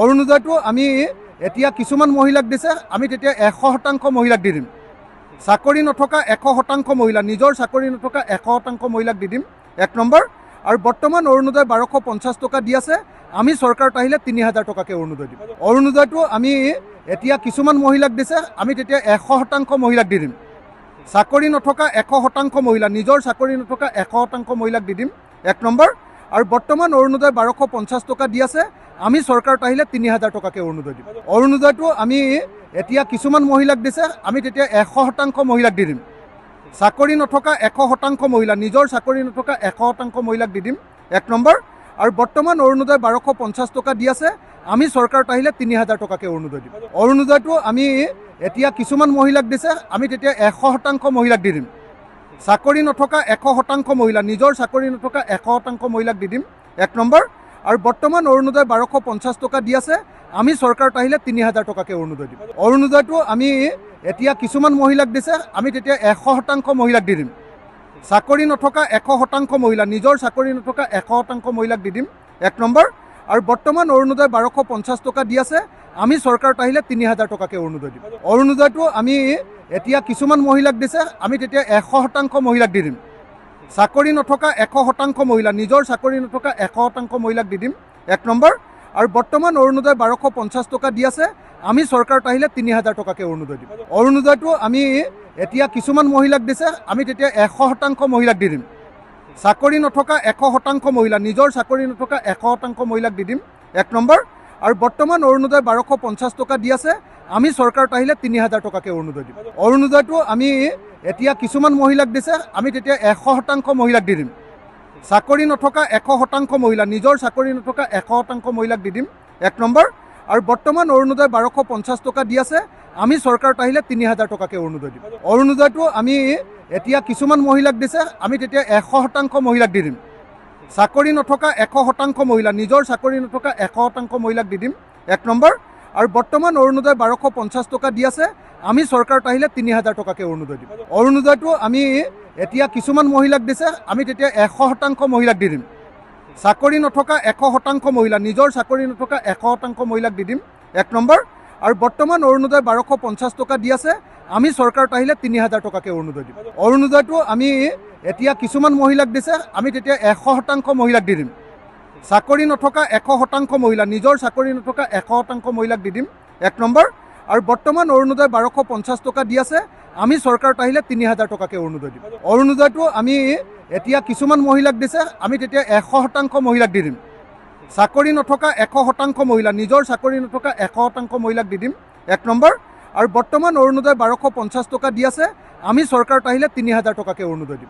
অৰুণোদয়টো আমি এতিয়া কিছুমান মহিলাক দিছে, আমি তেতিয়া 100% মহিলাক দি দিম। চাকৰি নথকা 100% মহিলা, নিজৰ চাকৰি নথকা 100% মহিলাক দি দিম, 1 নম্বৰ। আৰু বৰ্তমান অৰুণোদয় 1250 টকা দি আছে, আমি চৰকাৰত আহিলে 3000 টকাকৈ অৰুণোদয় দিম। অৰুণোদয়টো আমি এতিয়া কিছুমান মহিলাক দিছে, আমি তেতিয়া 100% মহিলাক দি দিম। চাকৰি নথকা 100% মহিলা, নিজৰ চাকৰি নথকা 100% মহিলাক দি দিম, 1 নম্বৰ। আৰু বৰ্তমান অৰুণোদয় 1250 টকা দি আছে, আমি চৰকাৰত আহিলে 3000 টকাকৈ অৰুণোদয় দিম। অৰুণোদয়টো আমি এতিয়া কিছুমান মহিলাক দিছে, আমি তেতিয়া 100% মহিলাক দি দিম। চাকৰি নথকা 100% মহিলা, নিজৰ চাকৰি নথকা 100% মহিলাক দি দিম, 1 নম্বৰ। আৰু বৰ্তমান অৰুণোদয় 1250 টকা দি আছে, আমি চৰকাৰত আহিলে 3000 টকাকৈ অৰুণোদয় দিম। অৰুণোদয়টো আমি এতিয়া কিছুমান মহিলাক দিছে, আমি তেতিয়া 100% মহিলাক দি দিম। চাকৰি নথকা 100% মহিলা, নিজৰ চাকৰি নথকা 100% মহিলাক দি দিম, 1 নম্বৰ। আৰু বৰ্তমান অৰুণোদয় 1250 টকা দি আছে, আমি চৰকাৰত আহিলে 3000 টকাকৈ অৰুণোদয় দিম। অৰুণোদয়টো আমি এতিয়া কিছুমান মহিলাক দিছে, আমি তেতিয়া 100% মহিলাক দি দিম। চাকৰি নথকা 100% মহিলা, নিজৰ চাকৰি নথকা 100% মহিলাক দি দিম, 1 নম্বৰ। আৰু বৰ্তমান অৰুণোদয় 1250 টকা দি আছে, আমি চৰকাৰত আহিলে 3000 টকাকৈ অৰুণোদয় দিম। অৰুণোদয়টো আমি এতিয়া কিছুমান মহিলাক দিছে, আমি তেতিয়া 100% মহিলাক দি দিম। চাকৰি নথকা 100% মহিলা, নিজৰ চাকৰি নথকা 100% মহিলাক দি দিম, 1 নম্বৰ। আৰু বৰ্তমান অৰুণোদয় 1250 টকা দি আছে, আমি চৰকাৰত আহিলে 3000 টকাকৈ অৰুণোদয় দিম। অৰুণোদয়টো আমি এতিয়া কিছুমান মহিলাক দিছে, আমি তেতিয়া 100% মহিলাক দি দিম। চাকৰি নথকা 100% মহিলা, নিজৰ চাকৰি নথকা 100% মহিলাক দি দিম, 1 নম্বৰ। আৰু বৰ্তমান অৰুণোদয় 1250 টকা দি আছে, আমি চৰকাৰত আহিলে 3000 টকাকৈ অৰুণোদয় দিম। অৰুণোদয়টো আমি এতিয়া কিছুমান মহিলাক দিছে, আমি তেতিয়া 100% মহিলাক দি দিম। চাকৰি নথকা 100% মহিলা, নিজৰ চাকৰি নথকা 100% মহিলাক দি দিম, 1 নম্বৰ। আৰু বৰ্তমান অৰুণোদয় 1250 টকা দি আছে, আমি চৰকাৰত আহিলে 3000 টকাকৈ অৰুণোদয় দিম। অৰুণোদয়টো আমি এতিয়া কিছুমান মহিলাক দিছে, আমি তেতিয়া 100% মহিলাক দি দিম। চাকৰি নথকা 100% মহিলা, নিজৰ চাকৰি নথকা 100% মহিলাক দি দিম, 1 নম্বৰ। আৰু বৰ্তমান অৰুণোদয় 1250 টকা দি আছে, আমি চৰকাৰত আহিলে 3000 টকাকৈ অৰুণোদয় দিম। অৰুণোদয়টো আমি এতিয়া কিছুমান মহিলাক দিছে, আমি তেতিয়া 100% মহিলাক দি দিম। চাকৰি নথকা 100% মহিলা, নিজৰ চাকৰি নথকা 100% মহিলাক দি দিম, 1 নম্বৰ। আৰু বৰ্তমান অৰুণোদয় 1250 টকা দি আছে, আমি চৰকাৰত আহিলে 3000 টকাকৈ অৰুণোদয় দিম। অৰুণোদয়টো আমি এতিয়া কিছুমান মহিলাক দিছে, আমি তেতিয়া 100% মহিলাক দি দিম। চাকৰি নথকা 100% মহিলা, নিজৰ চাকৰি নথকা 100% মহিলাক দি দিম, 1 নম্বৰ। আৰু বৰ্তমান অৰুণোদয় 1250 টকা দি আছে, আমি চৰকাৰত আহিলে 3000 টকাকৈ অৰুণোদয় দিম। অৰুণোদয়টো আমি এতিয়া কিছুমান মহিলাক দিছে, আমি তেতিয়া 100% মহিলাক দি দিম। চাকৰি নথকা 100% মহিলা, নিজৰ চাকৰি নথকা 100% মহিলাক দি দিম, 1 নম্বৰ। আৰু বৰ্তমান অৰুণোদয় 1250 টকা দি আছে, আমি চৰকাৰত আহিলে 3000 টকাকৈ অৰুণোদয় দিম।